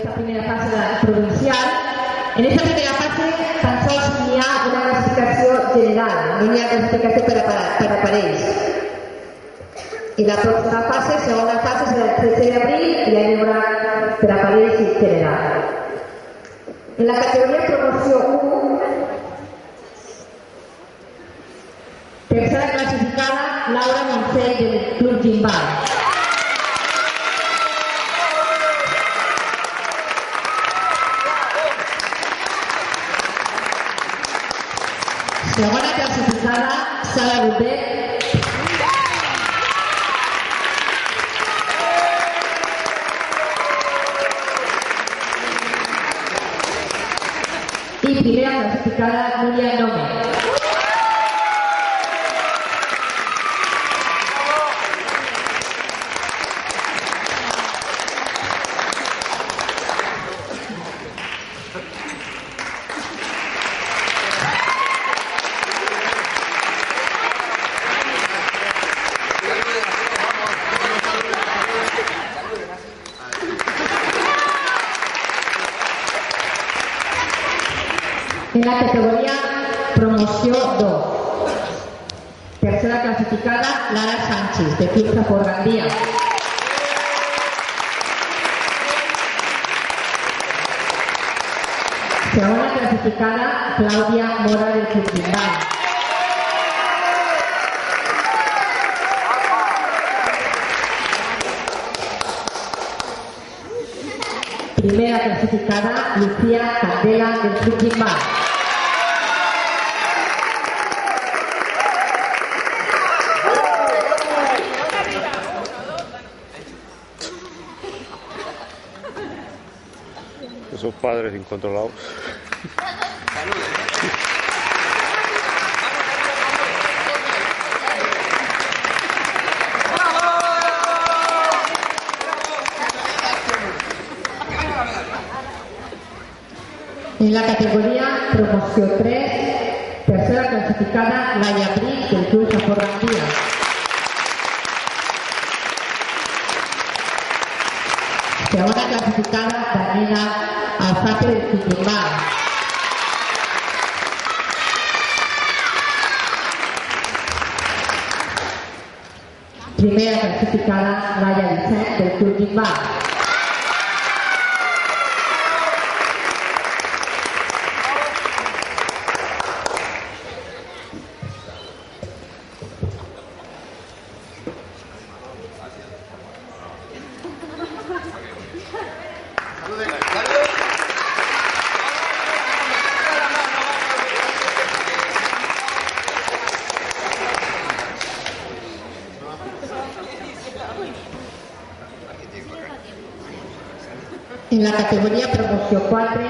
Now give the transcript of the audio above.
esta primera fase provincial. En esta primera fase tan sols hi ha una classificació general, no hi ha classificació per aparells. I la pròxima fase, segona fase, serà el 13 d'abril i ja hi haurà per aparells en general. En la categoria promoció 1, tercera classificada, Laura Montsell del Club Gimbal. Segona classificada, Sara Botet. I primera classificada, Núria Nome. En la categoría promoció 2, tercera clasificada, Lara Sánchez, de Quinta por Gandía. Segunda clasificada, Claudia Mora del Club Gimbal. Primera clasificada, Lucía Candela del Club Gimbal. Esos padres incontrolados. En la categoría promoción 3, tercera clasificada, Laia Bric del Club Gandía. Segunda clasificada, Daniela Alzate del Club Gimbal. Primera clasificada, Laia Vicent del Club Gimbal. En la categoría promoción 4,